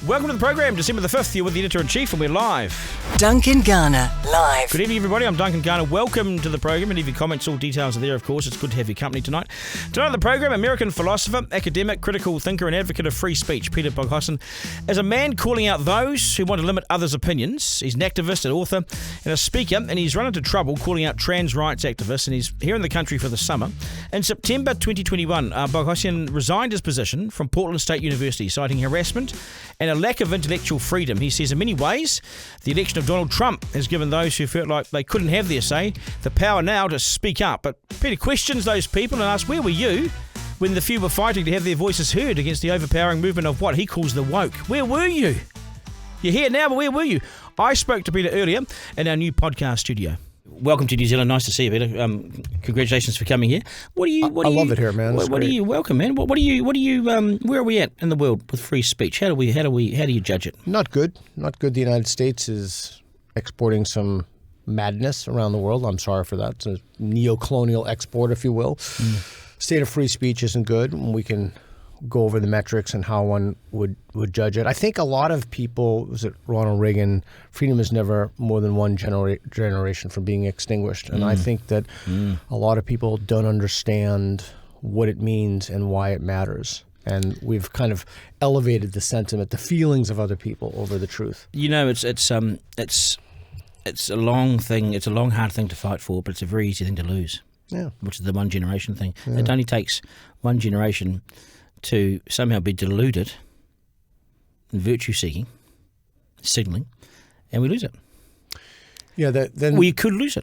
Welcome to the program, December the 5th. You're with the Editor-in-Chief and we're live. Duncan Garner, live. Good evening, everybody. I'm Duncan Garner. Welcome to the program. And if your comments, all details are there, of course. It's good to have your company tonight. Tonight on the program, American philosopher, academic, critical thinker and advocate of free speech, Peter Boghossian, is a man calling out those who want to limit others' opinions. He's an activist, an author and a speaker, and he's run into trouble calling out trans rights activists, and he's here in the country for the summer. In September 2021, Boghossian resigned his position from Portland State University, citing harassment and a lack of intellectual freedom. He says in many ways, the election of Donald Trump has given those who felt like they couldn't have their say the power now to speak up. But Peter questions those people and asks, where were you when the few were fighting to have their voices heard against the overpowering movement of what he calls the woke? Where were you? You're here now, but where were you? I spoke to Peter earlier in our new podcast studio. Welcome to New Zealand. Nice to see you, Peter. Congratulations for coming here. I love it here, man. Welcome, man. Where are we at in the world with free speech? How do you judge it? Not good. Not good. The United States is exporting some madness around the world. I'm sorry for that. It's a neo-colonial export, if you will. State of free speech isn't good. We can go over the metrics and how one would judge it. I think a lot of people, was it Ronald Reagan, freedom is never more than one generation from being extinguished. And I think that a lot of people don't understand what it means and why it matters. And we've kind of elevated the sentiment, the feelings of other people over the truth. You know, it's a long thing. It's a long, hard thing to fight for, but it's a very easy thing to lose. Yeah. Which is the one generation thing. Yeah. It only takes one generation to somehow be deluded in virtue-seeking, signalling, and we lose it. Yeah, then we could lose it.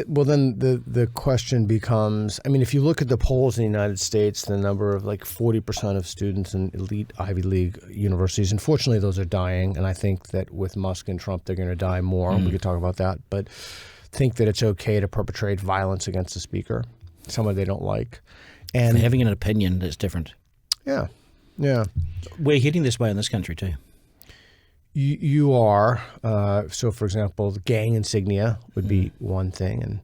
Well, then the question becomes, I mean, if you look at the polls in the United States, the number of 40% of students in elite Ivy League universities, unfortunately those are dying, and I think that with Musk and Trump they're going to die more. We could talk about that, but think that it's okay to perpetrate violence against a speaker, someone they don't like. And having an opinion that's different. Yeah. We're heading this way in this country too. You are. So, for example, the gang insignia would be one thing. And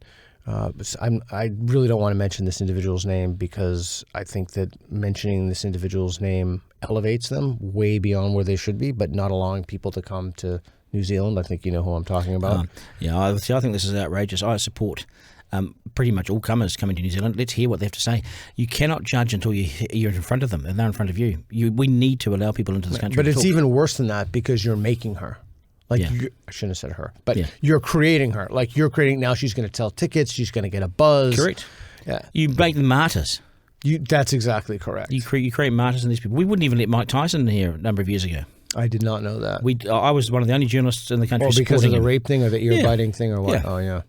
I really don't want to mention this individual's name because I think that mentioning this individual's name elevates them way beyond where they should be, but not allowing people to come to New Zealand. I think you know who I'm talking about. I think this is outrageous. I support pretty much all comers coming to New Zealand. Let's hear what they have to say. You cannot judge until you're in front of them and they're in front of you. We need to allow people into this country. But it's even worse than that because you're making her. I shouldn't have said her, but you're creating her. You're creating, now she's going to sell tickets, she's going to get a buzz. Correct. Yeah. You make them martyrs. That's exactly correct. You create martyrs in these people. We wouldn't even let Mike Tyson in here a number of years ago. I did not know that. I was one of the only journalists in the country because of the him. Rape thing or the ear-biting thing or what? Yeah. Oh, yeah.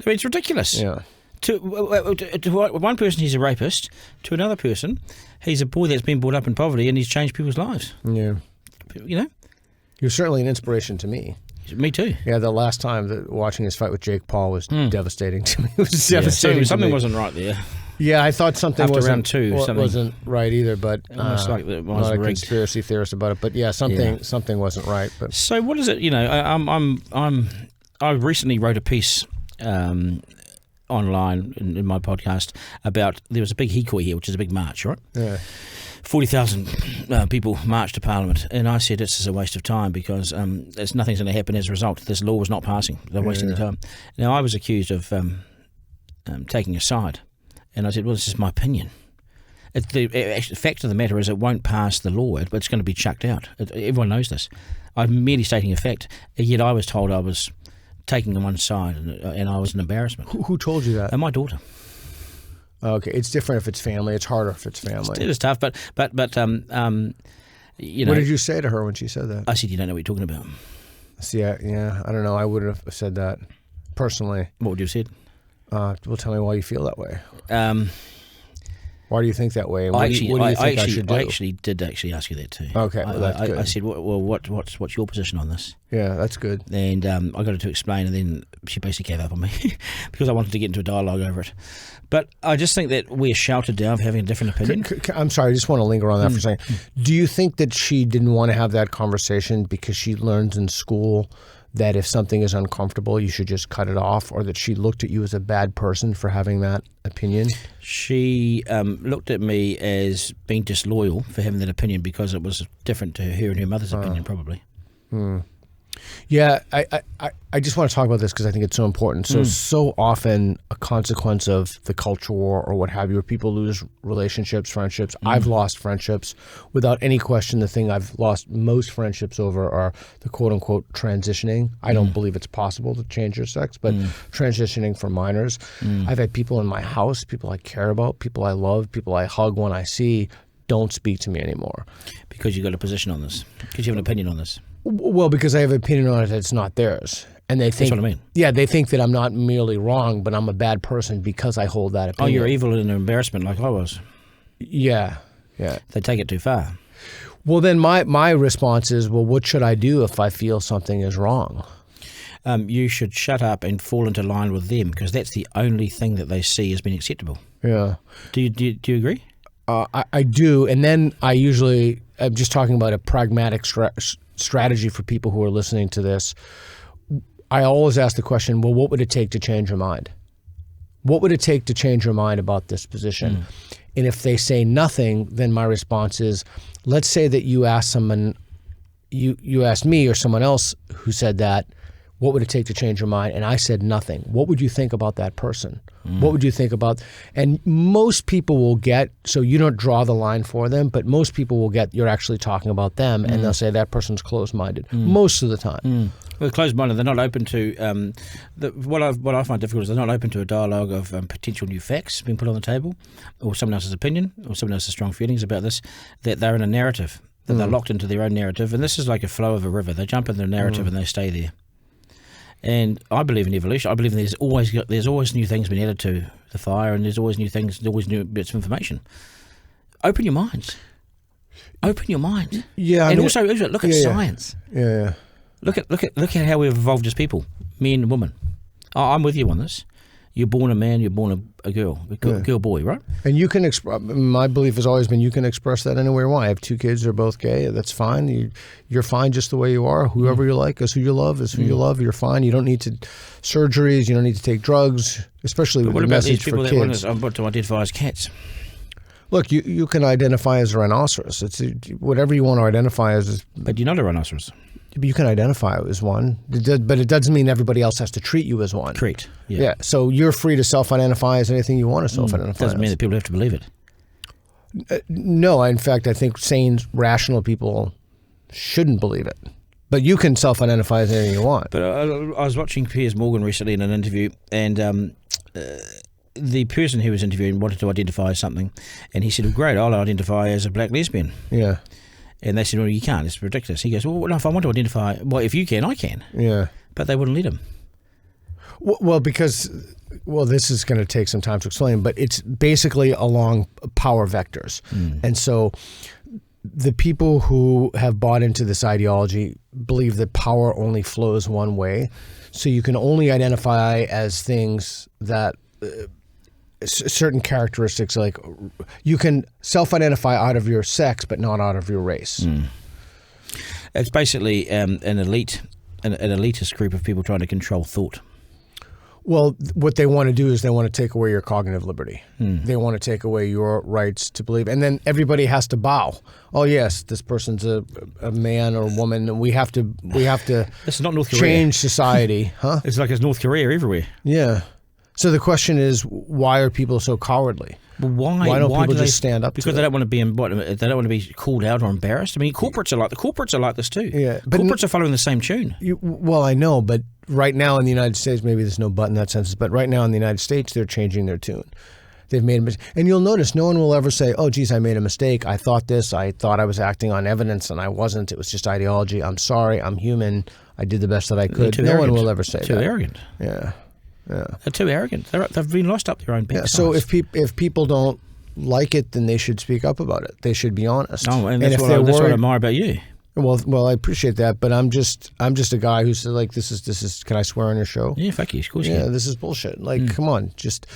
I mean, it's ridiculous. Yeah. To one person, he's a rapist. To another person, he's a boy that's been brought up in poverty and he's changed people's lives. Yeah. You know? You're certainly an inspiration to me. Me too. Yeah, the last time watching his fight with Jake Paul was devastating to me. It was devastating. Something wasn't right there. Yeah, I thought something wasn't right either, but almost like it was not a rigged. conspiracy theorist about it. But something wasn't right. But so what is it? You know, I recently wrote a piece online in my podcast about there was a big hikoi here, which is a big march, right? Yeah. 40,000 people marched to Parliament, and I said this is a waste of time because nothing's going to happen as a result. This law was not passing. They're wasting the time. Now, I was accused of taking a side, and I said, well, this is my opinion. The fact of the matter is it won't pass the law, but it's going to be chucked out. Everyone knows this. I'm merely stating a fact, yet I was told I was taking on one side, and I was an embarrassment. Who told you that? And my daughter. Okay, it's different if it's family. It's harder if it's family. It is tough, but you know. What did you say to her when she said that? I said, you don't know what you're talking about. See, I don't know. I would have said that personally. What would you have said? Well, tell me why you feel that way. Why do you think that way? What do you think I should do? I actually did ask you that too. Okay, well, that's good. I said, well, what's your position on this? Yeah, that's good. And I got her to explain, and then she basically gave up on me because I wanted to get into a dialogue over it. But I just think that we're shouted down for having a different opinion. I'm sorry, I just want to linger on that for a second. Do you think that she didn't want to have that conversation because she learns in school that if something is uncomfortable, you should just cut it off, or that she looked at you as a bad person for having that opinion? She looked at me as being disloyal for having that opinion because it was different to her and her mother's opinion, probably. Yeah, I just want to talk about this because I think it's so important. So often a consequence of the culture war or what have you, where people lose relationships, friendships. I've lost friendships without any question. The thing I've lost most friendships over are the quote-unquote transitioning. I don't believe it's possible to change your sex, but transitioning for minors. I've had people in my house, people I care about, people I love, people I hug when I see, don't speak to me anymore. Because you got a position on this. Because you have an opinion on this. Well, because I have an opinion on it that's not theirs. And they think, that's what I mean. Yeah, they think that I'm not merely wrong, but I'm a bad person because I hold that opinion. Oh, you're evil and an embarrassment like I was. Yeah. They take it too far. Well, then my response is, well, what should I do if I feel something is wrong? You should shut up and fall into line with them because that's the only thing that they see as being acceptable. Yeah. Do you agree? I do. And then I'm just talking about a pragmatic strategy for people who are listening to this. I always ask the question, well, what would it take to change your mind? What would it take to change your mind about this position? And if they say nothing, then my response is, let's say that you ask someone, you asked me or someone else who said that, what would it take to change your mind? And I said nothing. What would you think about that person? What would you think about? And most people will get, so you don't draw the line for them, but most people will get, you're actually talking about them, and they'll say that person's closed-minded most of the time. Well, closed-minded, they're not open to, what I find difficult is they're not open to a dialogue of potential new facts being put on the table, or someone else's opinion, or someone else's strong feelings about this, that they're in a narrative, that they're locked into their own narrative, and this is like a flow of a river. They jump in their narrative and they stay there. And I believe in evolution. I believe there's always new things being added to the fire, and there's always new things, there's always new bits of information. Open your minds. Open your mind. Yeah, and also look at science. Yeah. Look at how we've evolved as people, men and women. I'm with you on this. You're born a man, you're born a girl, girl, boy, right? And you can my belief has always been you can express that anywhere you want. I have 2 kids, they're both gay. That's fine. You're fine just the way you are. Whoever you like is who you love, is who you love. You're fine. You don't need surgeries. You don't need to take drugs, especially with the message for kids. What about these people that want to identify as cats? Look, you can identify as a rhinoceros. It's whatever you want to identify as. But you're not a rhinoceros. You can identify as one, but it doesn't mean everybody else has to treat you as one. Correct. Yeah. So you're free to self-identify as anything you want to self-identify. Doesn't mean that people have to believe it. No, in fact, I think sane, rational people shouldn't believe it. But you can self-identify as anything you want. But I was watching Piers Morgan recently in an interview, and the person who was interviewing wanted to identify as something, and he said, well, great, I'll identify as a black lesbian. Yeah. And they said, well, you can't, it's ridiculous. He goes, well, no, if I want to identify, well, if you can, I can. Yeah. But they wouldn't let him. Well, because this is going to take some time to explain, but it's basically along power vectors. And so the people who have bought into this ideology believe that power only flows one way. So you can only identify as things that certain characteristics, like you can self-identify out of your sex, but not out of your race. It's basically an elitist group of people trying to control thought. Well, what they want to do is they want to take away your cognitive liberty. They want to take away your rights to believe. And then everybody has to bow. Oh, yes, this person's a man or a woman, and we have to This is not North Korea. Change society. Huh? It's like it's North Korea everywhere. Yeah. So the question is, why are people so cowardly? Well, why don't people just stand up? Because they don't want to be they don't want to be called out or embarrassed. I mean, corporates are like this too. Yeah, but corporates are following the same tune. Well, I know, but right now in the United States, maybe there's no but in that sense. But right now in the United States, they're changing their tune. They've made a mistake, and you'll notice no one will ever say, "Oh, geez, I made a mistake. I thought this. I thought I was acting on evidence, and I wasn't. It was just ideology. I'm sorry. I'm human. I did the best that I could." No one will ever say that. Too arrogant. Yeah. They're too arrogant. They've been lost up their own backsides. So if people don't like it, then they should speak up about it. They should be honest. Oh, and that's what I admire about you. Well, I appreciate that, but I'm just a guy who says, like, this is. Can I swear on your show? Yeah, fuck you. Of course. Yeah, this is bullshit. Like, come on, just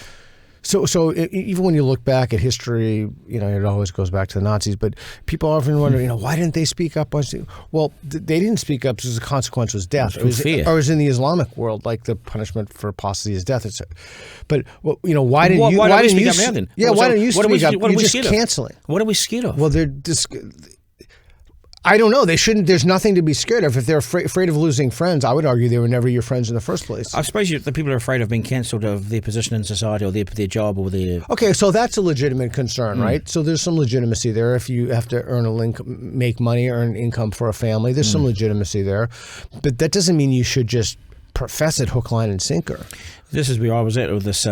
Even when you look back at history, it always goes back to the Nazis, but people often wonder, why didn't they speak up? Well, they didn't speak up because the consequence was death. Or it was in the Islamic world, like the punishment for apostasy is death. But why didn't you? Why didn't you speak up now then? Yeah, why didn't you speak up? You're just canceling. What are we scared of? Well, they're I don't know. They shouldn't. There's nothing to be scared of. If they're afraid of losing friends, I would argue they were never your friends in the first place. I suppose the people are afraid of being cancelled of their position in society or their job or their... Okay, so that's a legitimate concern, right? So there's some legitimacy there. If you have to make money, earn income for a family, there's some legitimacy there. But that doesn't mean you should just profess it hook, line, and sinker. This is where I was at with this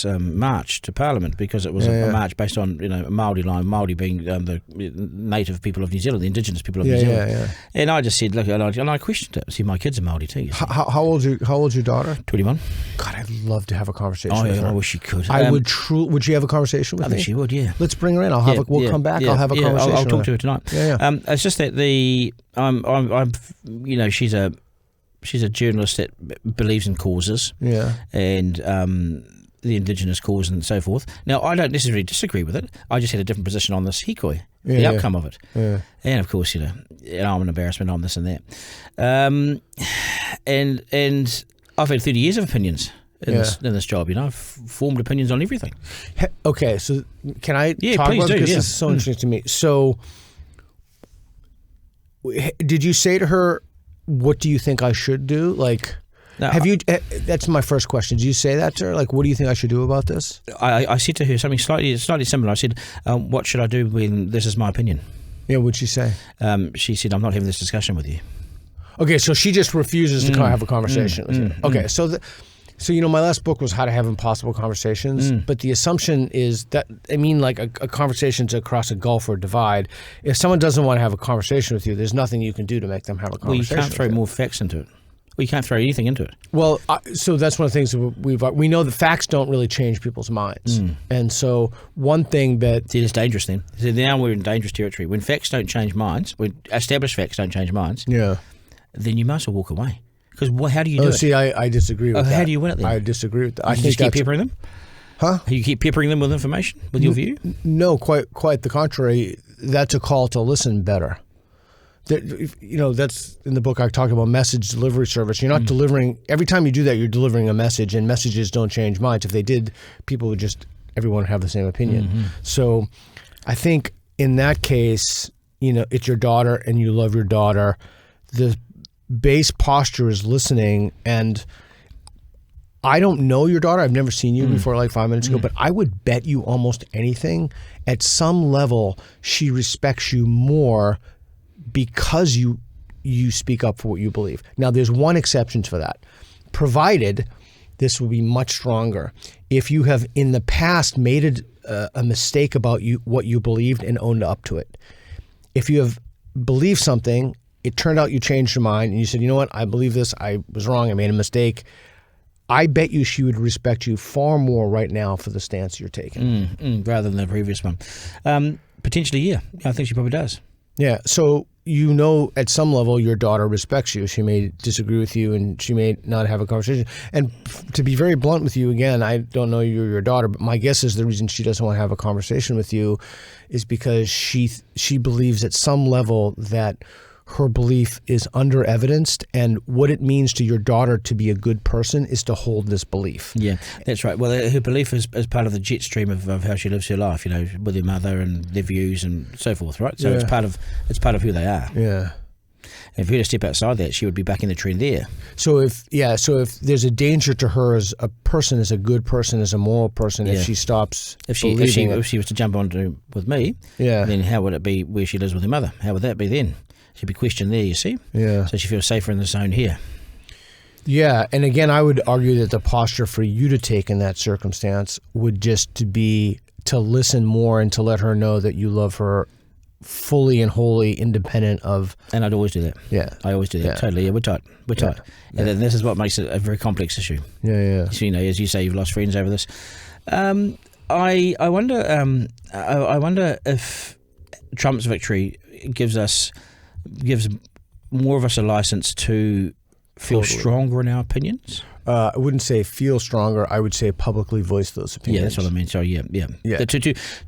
march to Parliament, because it was a march based on Māori line, Māori being the native people of New Zealand, the indigenous people of New Zealand. Yeah. And I just said, look, and I questioned it. See, my kids are Māori too. How old's your daughter? 21. God, I'd love to have a conversation with her. I wish she could. I would. Would she have a conversation with me? I think she would. Yeah. Let's bring her in. We'll come back. I'll have a conversation. I'll talk to her tonight. Yeah. It's just that she's a journalist that believes in causes, and the indigenous cause and so forth. Now, I don't necessarily disagree with it. I just had a different position on this hikoi, the outcome of it. Yeah. And of course, I'm an embarrassment on this and that. And I've had 30 years of opinions in this job. I've formed opinions on everything. Okay, so can I talk please about do, this? This is so interesting to me. So, did you say to her, what do you think I should do? That's my first question. Did you say that to her? What do you think I should do about this? I said to her something slightly similar. I said, what should I do when this is my opinion? Yeah, what'd she say? She said, I'm not having this discussion with you. Okay, so she just refuses to have a conversation with you. Okay, so my last book was How to Have Impossible Conversations, but the assumption is that, a conversation's across a gulf or divide. If someone doesn't want to have a conversation with you, there's nothing you can do to make them have a conversation. Well, you can't throw more facts into it. We can't throw anything into it. Well, so that's one of the things we know that facts don't really change people's minds. And so one thing that... See, it's dangerous then. So now we're in dangerous territory. When facts don't change minds, when established facts don't change minds, then you must walk away. Because how do you do it? See, I disagree with that. How do you win it then? I disagree with that. I think just keep peppering them? Huh? You keep peppering them with information, with your view? No, quite the contrary. That's a call to listen better. That's in the book I talk about message delivery service. You're not delivering, every time you do that, you're delivering a message, and messages don't change minds. If they did, people would everyone would have the same opinion. So I think in that case, it's your daughter and you love your daughter. The base posture is listening, and I don't know your daughter. I've never seen you before, 5 minutes ago, but I would bet you almost anything. At some level, she respects you more because you speak up for what you believe. Now, there's one exception for that, provided this will be much stronger. If you have in the past made a mistake about what you believed and owned up to it. If you have believed something, it turned out you changed your mind and you said, you know what, I believe this, I was wrong, I made a mistake. I bet you she would respect you far more right now for the stance you're taking. Rather than the previous one. Potentially, yeah. I think she probably does. Yeah, so at some level your daughter respects you. She may disagree with you and she may not have a conversation. And to be very blunt with you, again, I don't know you're your daughter, but my guess is the reason she doesn't want to have a conversation with you is because she believes at some level that her belief is under evidenced, and what it means to your daughter to be a good person is to hold this belief. Yeah, that's right. Well, her belief is part of the jet stream of how she lives her life, with her mother and their views and so forth, right? So it's part of who they are. Yeah. And if we were to step outside that, she would be back in the trend there. So if there's a danger to her as a person, as a good person, as a moral person, if she stops believing if she was to jump onto with me, then how would it be where she lives with her mother? How would that be then? She'd be questioned there, you see? Yeah. So she feels safer in the zone here. Yeah, and again, I would argue that the posture for you to take in that circumstance would just to be to listen more and to let her know that you love her fully and wholly independent of... And I'd always do that. Yeah. I always do that, totally. Yeah, we're tight. We're tight. Yeah. And this is what makes it a very complex issue. Yeah. So, as you say, you've lost friends over this. I wonder if Trump's victory gives more of us a license to feel stronger in our opinions? I wouldn't say feel stronger. I would say publicly voice those opinions. Yeah, that's what I mean. So yeah.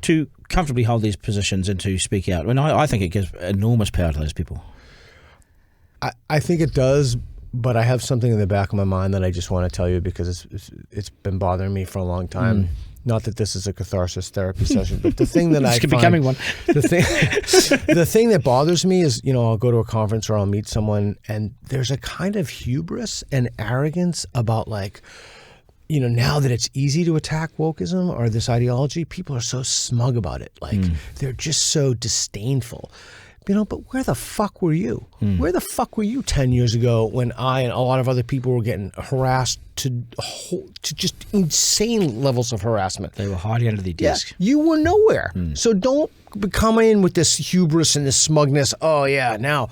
To comfortably hold these positions and to speak out. I think it gives enormous power to those people. I think it does, but I have something in the back of my mind that I just want to tell you because it's been bothering me for a long time. Not that this is a catharsis therapy session, but the thing that I find becoming one. the thing that bothers me is, I'll go to a conference or I'll meet someone, and there's a kind of hubris and arrogance about now that it's easy to attack wokeism or this ideology, people are so smug about it. They're just so disdainful. But where the fuck were you? Where the fuck were you 10 years ago when I and a lot of other people were getting harassed to just insane levels of harassment? They were hiding under the desk. Yeah, you were nowhere. So don't come in with this hubris and this smugness. Oh, yeah, now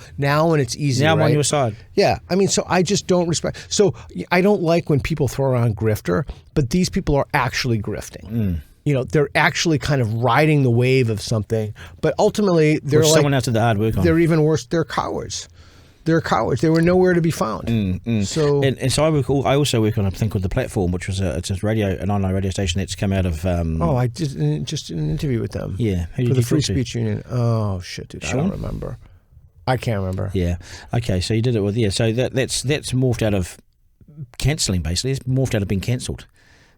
when it's easy, now I'm right? on your side. Yeah, so I just don't respect. So I don't like when people throw around grifter, but these people are actually grifting. They're actually kind of riding the wave of something, but ultimately they're someone else did the hard work on. They're even worse. They're cowards. They're cowards. They were nowhere to be found. So I also work on a thing called The Platform, which was an online radio station that's come out of. I did just an interview with them. Yeah, for the Free Speech Union. Oh shit, dude, Sean? I don't remember. I can't remember. Yeah. Okay, so you did it with So that's morphed out of cancelling. Basically, it's morphed out of being cancelled.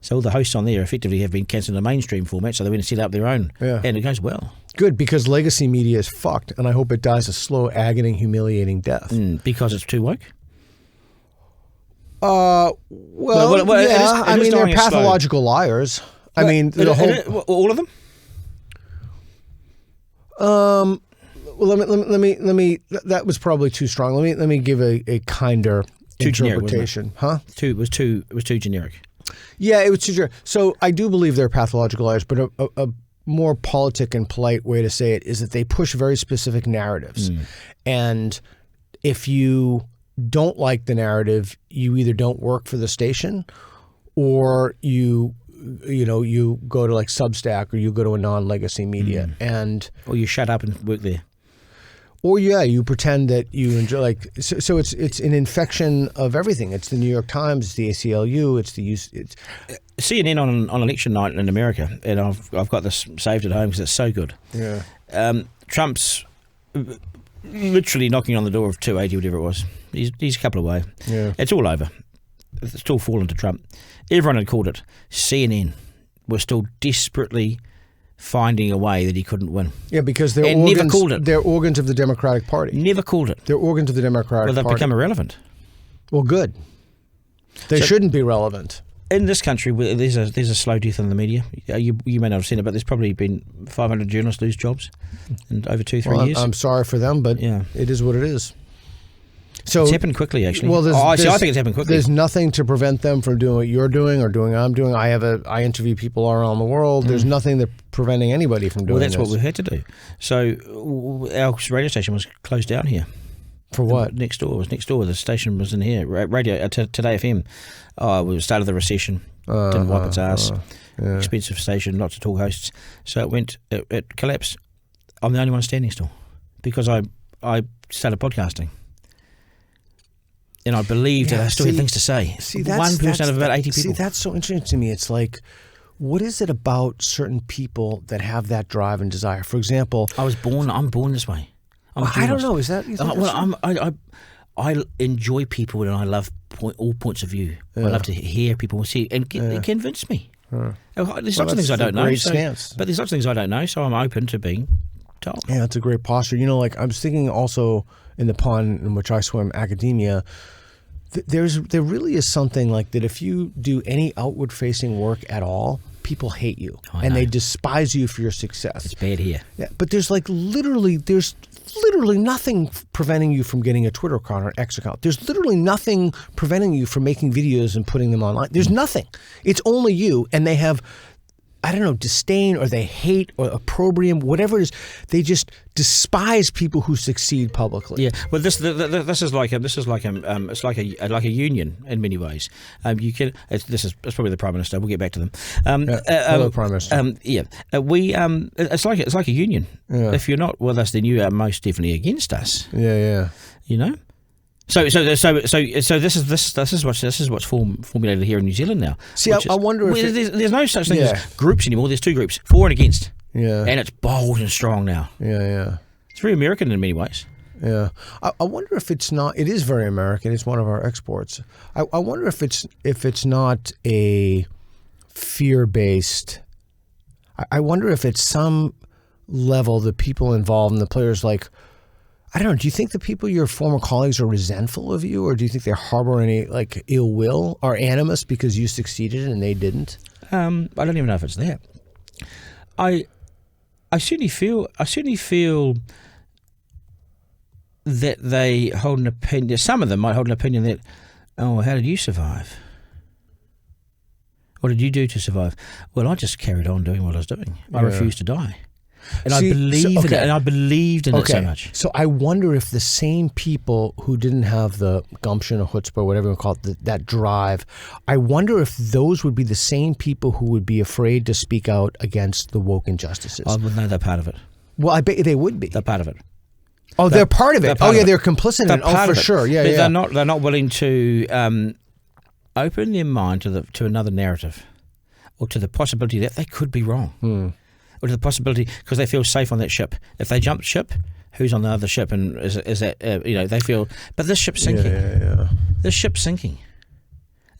So all the hosts on there effectively have been cancelled in a mainstream format, so they went and set up their own. Yeah. And it goes well. Good, because legacy media is fucked, and I hope it dies a slow, agony, humiliating death. Because it's too woke? Yeah. They're pathological liars. All of them? Well, let me. That was probably too strong. Let me give a kinder interpretation. It was too generic. Yeah, it was too generic. So I do believe they're pathological liars, but a more politic and polite way to say it is that they push very specific narratives, and if you don't like the narrative, you either don't work for the station, or you go to like Substack, or you go to a non-legacy media, or you shut up and work there. Or you pretend that you enjoy so it's an infection of everything. It's the New York Times, it's the ACLU, it's CNN on election night in America, and I've got this saved at home because it's so good. Yeah. Trump's literally knocking on the door of 280, whatever it was. He's a couple away. Yeah. It's all over. It's all fallen to Trump. Everyone had called it. CNN were still desperately finding a way that he couldn't win. Yeah, because they're never called it. They're organs of the Democratic Party. Never called it. They're organs of the Democratic Party. Well, they've become irrelevant. Well, good. They shouldn't be relevant. In this country, there's a slow death in the media. You may not have seen it, but there's probably been 500 journalists lose jobs in over 2-3 years. I'm sorry for them, but it is what it is. So it's happened quickly, actually. Well, I think it's happened quickly. There's nothing to prevent them from doing what you're doing or doing what I'm doing. I interview people all around the world. There's nothing that preventing anybody from doing this. Well, that's what we've had to do. So our radio station was closed down here. For what? Next door. It was next door. The station was in here. Radio Today FM. We started the recession. Didn't wipe its ass. Expensive station. Lots of tall hosts. So it collapsed. I'm the only one standing still because I started podcasting. And I believed that I still had things to say. One person out of about 80 people. See, that's so interesting to me. It's like, what is it about certain people that have that drive and desire? For example, I'm born this way. I don't know. Is that? I enjoy people and I love all points of view. I love to hear people see and it convince me. There's lots of things I don't know. But there's lots of things I don't know, so I'm open to being told. Yeah, that's a great posture. I was thinking also in the pond in which I swim, academia. There really is something like that. If you do any outward-facing work at all, people hate you and they despise you for your success. It's bad here. Yeah, but there's literally nothing preventing you from getting a Twitter account or an X account. There's literally nothing preventing you from making videos and putting them online. There's nothing. It's only you, and they have, I don't know, disdain or they hate or opprobrium, whatever it is. They just despise people who succeed publicly. Yeah, well, this is like a union in many ways. It's probably the Prime Minister. We'll get back to them. Hello, Prime Minister. It's like a union. Yeah. If you're not with us, then you are most definitely against us. Yeah. So this is what's formulated here in New Zealand now. See, I wonder if there's no such thing as groups anymore. There's two groups, for and against. Yeah. And it's bold and strong now. Yeah. It's very American in many ways. Yeah. I wonder if it's not. It is very American. It's one of our exports. I wonder if it's not a fear-based. I wonder if at some level the people involved and the players, like, I don't know, do you think the people, your former colleagues, are resentful of you, or do you think they harbor any like ill will or animus because you succeeded and they didn't? I don't even know if it's that. I certainly feel that they hold an opinion. Some of them might hold an opinion that, oh, how did you survive? What did you do to survive? Well, I just carried on doing what I was doing. I refused to die. And I believed in it, and I believed in it so much. So I wonder if the same people who didn't have the gumption or chutzpah, whatever you call it, that drive, I wonder if those would be the same people who would be afraid to speak out against the woke injustices. I would know they're part of it. Well, I bet they would be. They're part of it. Oh, they're part of it. They're complicit in it. Oh, for sure. Yeah, but they're not willing to open their mind to another narrative, or to the possibility that they could be wrong, or to the possibility because they feel safe on that ship. If they jump ship, who's on the other ship, and is that they feel? But this ship's sinking. Yeah. This ship's sinking.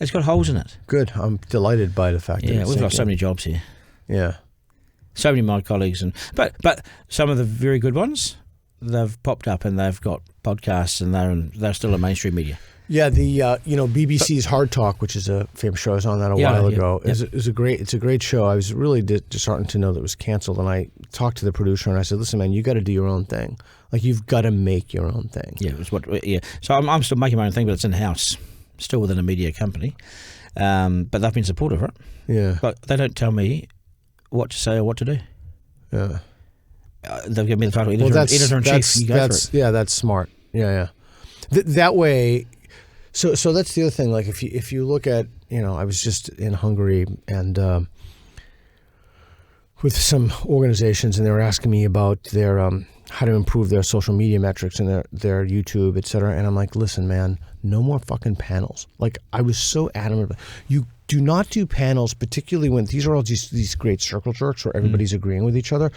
It's got holes in it. Good. I'm delighted by the fact that it's we've got so many jobs here. Yeah. So many of my colleagues, but some of the very good ones, they've popped up and they've got podcasts and they're still in mainstream media. Yeah, the BBC's Hard Talk, which is a famous show, I was on that a while ago. It's a great show. I was really disheartened to know that it was canceled, and I talked to the producer and I said, "Listen, man, you got to do your own thing. Like, you've got to make your own thing." Yeah, it was So I'm still making my own thing, but it's in house, still within a media company. But they've been supportive, right? Yeah. But they don't tell me what to say or what to do. Yeah. They'll give me the title editor in chief. You go for it. Yeah, that's smart. Yeah. That way. So that's the other thing. Like if you look at, I was just in Hungary and with some organizations, and they were asking me about their how to improve their social media metrics and their YouTube, et cetera. And I'm like, listen, man, no more fucking panels. Like, I was so adamant about you. Do not do panels, particularly when these are all these great circle jerks where everybody's agreeing with each other.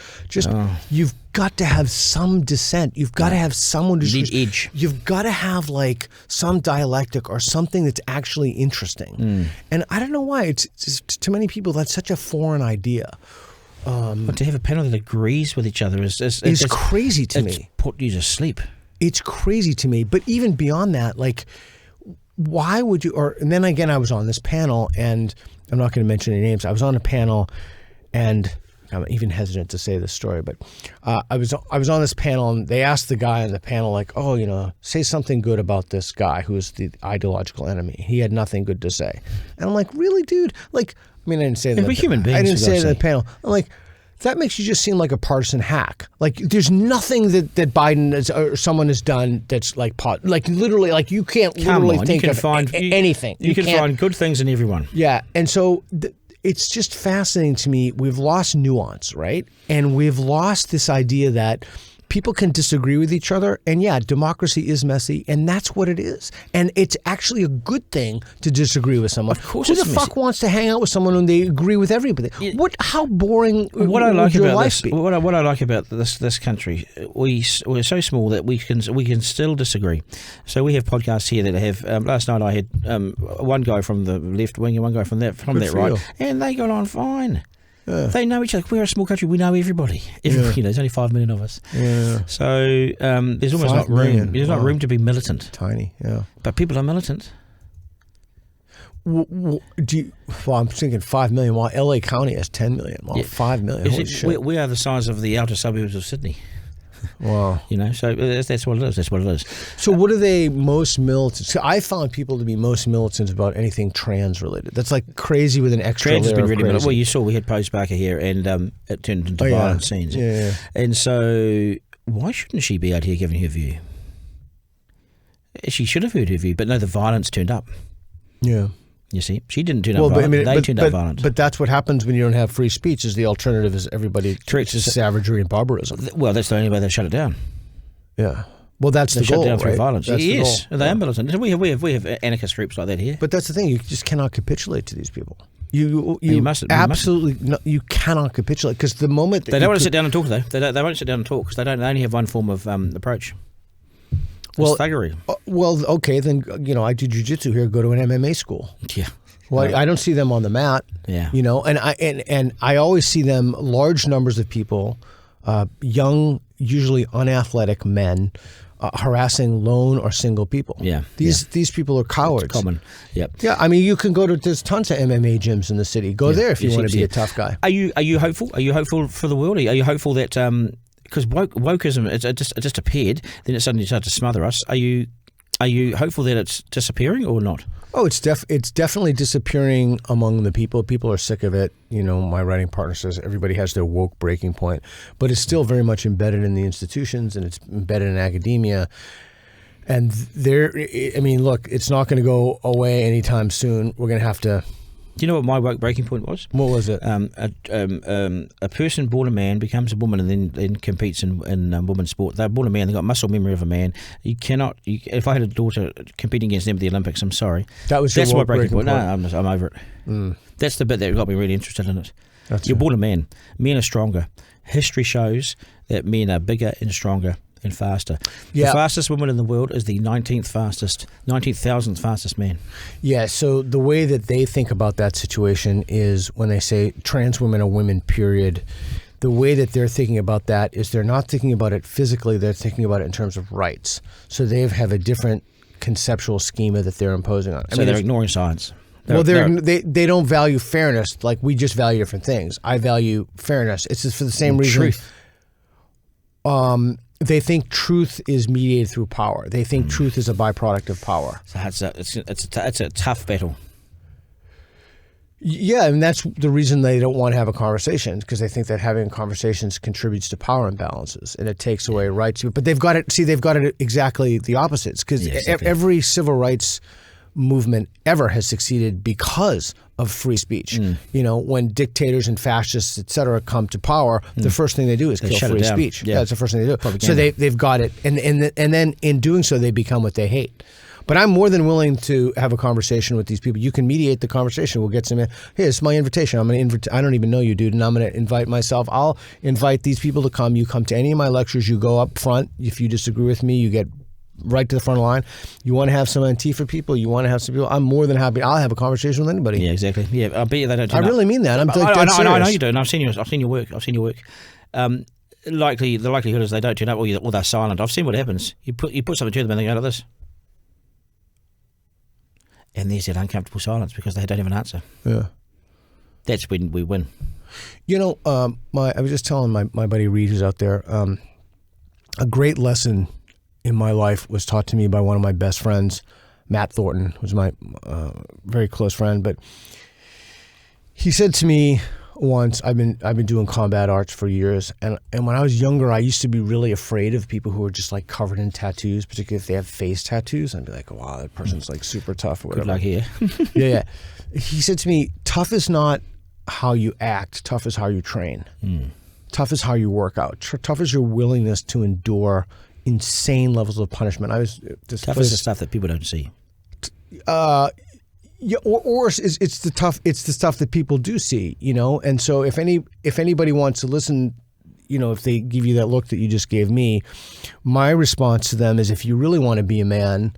You've got to have some dissent. You've got to have someone to edge. You've got to have like some dialectic or something that's actually interesting. And I don't know why it's to many people that's such a foreign idea. But to have a panel that agrees with each other is crazy to me. It's put you to sleep. It's crazy to me. But even beyond that, like, why would you? And then again, I was on this panel, and I'm not going to mention any names. I was on a panel, and I'm even hesitant to say this story, but I was on this panel, and they asked the guy on the panel, like, oh, say something good about this guy who's the ideological enemy. He had nothing good to say, and I'm like, really, dude? Like, I mean, I didn't say that. We're human beings. I didn't say it in the panel. I'm like, that makes you just seem like a partisan hack. Like, there's nothing that Biden or someone has done that's like literally, like, you can't literally think of anything. You can find good things in everyone. Yeah, and so it's just fascinating to me. We've lost nuance, right? And we've lost this idea that people can disagree with each other, and yeah, democracy is messy, and that's what it is. And it's actually a good thing to disagree with someone. Of course, who the fuck wants to hang out with someone when they agree with everybody? Yeah. How boring what I like would your about life be? What I like about this country, we're so small that we can still disagree. So we have podcasts here that have. Last night I had one guy from the left wing and one guy from that right, and they got on fine. Yeah. They know each other. We're a small country. We know everybody. There's only 5 million of us. Yeah. So there's almost not room. There's not room to be militant. Tiny. Yeah. But people are militant. I'm thinking 5 million. While LA County has 10 million. Well, 5 million. Holy shit. We are the size of the outer suburbs of Sydney. Wow. So that's what it is. That's what it is. So what are they most militant? So I found people to be most militant about anything trans related. That's like crazy with an extra trans layer has been really militant. Well, you saw we had Pose Barker here, and it turned into violent scenes. Yeah. And so why shouldn't she be out here giving her view? She should have heard her view, but no, the violence turned up. Yeah. You see, she didn't turn up violent. They turned up violent. But that's what happens when you don't have free speech. Is the alternative is everybody treats as savagery and barbarism. Well, that's the only way they shut it down. Yeah. Well, that's the shut goal, down through right? violence. That's the Yes, goal. they are militant. We have anarchist groups like that here. But that's the thing. You just cannot capitulate to these people. You must- absolutely no, you cannot capitulate because the moment that They don't want to sit down and talk, though. They won't sit down and talk because they only have one form of approach. Well, It's thuggery. well, okay, then I do jiu-jitsu here. Go to an MMA school. Yeah. Well, I don't see them on the mat. Yeah. And I always see them, large numbers of people, young, usually unathletic men, harassing lone or single people. Yeah. These people are cowards. It's common. Yep. Yeah, I mean, you can go to, there's tons of MMA gyms in the city. Go there if you want to be yeah. a tough guy. Are you hopeful? Are you hopeful for the world? Are you hopeful that because wokeism it just appeared, then it suddenly started to smother us? Are you hopeful that it's disappearing or not? Oh, it's definitely disappearing among the people. People are sick of it. My writing partner says everybody has their woke breaking point, but it's still very much embedded in the institutions and it's embedded in academia. And look, it's not going to go away anytime soon. We're going to have to. Do you know what my woke breaking point was? What was it? A person born a man becomes a woman and then competes in women's sport. They're born a man. They've got muscle memory of a man. You cannot. If I had a daughter competing against them at the Olympics, I'm sorry. That's my woke breaking point. point. No, I'm over it. That's the bit that got me really interested in it. You're born a man. Men are stronger. History shows that men are bigger and stronger and faster. Yeah. The fastest woman in the world is the 19,000th fastest man. Yeah, so the way that they think about that situation is when they say trans women are women, period. The way that they're thinking about that is they're not thinking about it physically, they're thinking about it in terms of rights. So they have a different conceptual schema that they're imposing on. They're ignoring science. They don't value fairness like we just value different things. I value fairness. It's just for the same reason. Truth. They think truth is mediated through power. They think truth is a byproduct of power. So it's a tough battle. Yeah, and that's the reason they don't want to have a conversation, because they think that having conversations contributes to power imbalances and it takes away rights. But they've got it. See, they've got it exactly the opposites, because every civil rights movement ever has succeeded because of free speech. When dictators and fascists, et cetera, come to power, the first thing they do is kill free speech. Yeah, that's the first thing they do. Propaganda. So they've got it, and then in doing so, they become what they hate. But I'm more than willing to have a conversation with these people. You can mediate the conversation. We'll get some. Hey, it's my invitation. I'm going to I don't even know you, dude, and I'm going to invite myself. I'll invite these people to come. You come to any of my lectures. You go up front. If you disagree with me, you get right to the front of the line. You want to have some Antifa people, you want to have some people, I'm more than happy. I'll have a conversation with anybody. Yeah, exactly. Yeah, I bet you they don't. I really mean that. I'm I know you do, and I've seen your work. The likelihood is they don't turn up, or they're silent. I've seen what happens. You put something to them and they go like this, and there's that uncomfortable silence because they don't have an answer. Yeah, that's when we win. I was just telling my buddy Reed, who's out there, a great lesson in my life was taught to me by one of my best friends, Matt Thornton, who's my very close friend. But he said to me once, I've been doing combat arts for years, and when I was younger, I used to be really afraid of people who were just like covered in tattoos, particularly if they have face tattoos. I'd be like, oh, wow, that person's like super tough or whatever. Good luck here. Yeah. He said to me, tough is not how you act, tough is how you train. Tough is how you work out. Tough is your willingness to endure insane levels of punishment. Tough is the stuff that people don't see. Or it's the stuff that people do see, And so if anybody wants to listen, if they give you that look that you just gave me, my response to them is, if you really want to be a man,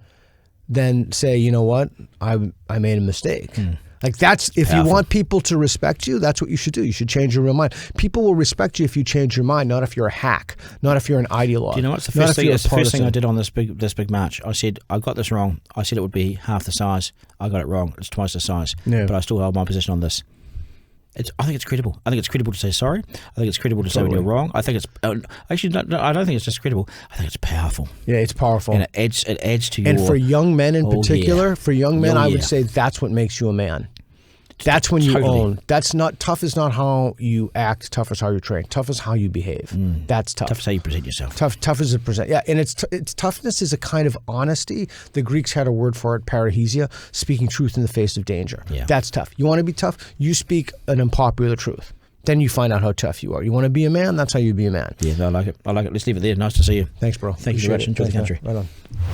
then say, you know what, I made a mistake. Like that's, if you want people to respect you, that's what you should do. You should change your real mind. People will respect you if you change your mind, not if you're a hack, not if you're an ideologue. Do you know what's the first thing? It's the first thing I did on this big march. I said I got this wrong. I said it would be half the size. I got it wrong. It's twice the size. Yeah. But I still hold my position on this. I think it's credible. I think it's credible to say sorry. I think it's credible to say when you're wrong. I think it's actually I don't think it's just credible. I think it's powerful. Yeah, it's powerful, and it adds to your. And for young men in particular, I would say that's what makes you a man. That's when you own. That's not tough. Is not how you act. Tough is how you train. Tough is how you behave. That's tough. Tough is how you present yourself. Tough is a present. Yeah, and it's toughness is a kind of honesty. The Greeks had a word for it, parrhesia, speaking truth in the face of danger. Yeah. That's tough. You want to be tough? You speak an unpopular truth. then you find out how tough you are. You want to be a man? That's how you be a man. Yeah, I like it. Let's leave it there. Nice to see you. Thanks, bro. Thank you very much. Enjoy the country. Right on.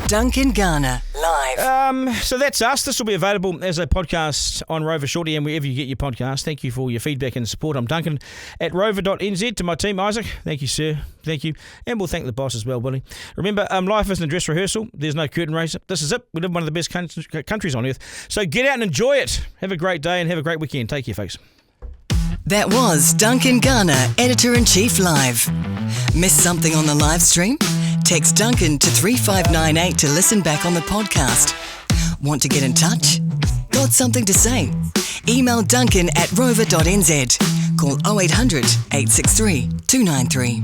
Duncan Garner, live. So that's us. This will be available as a podcast on Rover shortly and wherever you get your podcast. Thank you for your feedback and support. I'm Duncan at rover.nz. To my team, Isaac, thank you, sir. Thank you. And we'll thank the boss as well, Willie. Remember, life isn't a dress rehearsal. There's no curtain raiser. This is it. We live in one of the best countries on earth. So get out and enjoy it. Have a great day and have a great weekend. Take care, folks. That was Duncan Garner, Editor-in-Chief Live. Missed something on the live stream? Text Duncan to 3598 to listen back on the podcast. Want to get in touch? Got something to say? Email Duncan at rover.nz. Call 0800 863 293.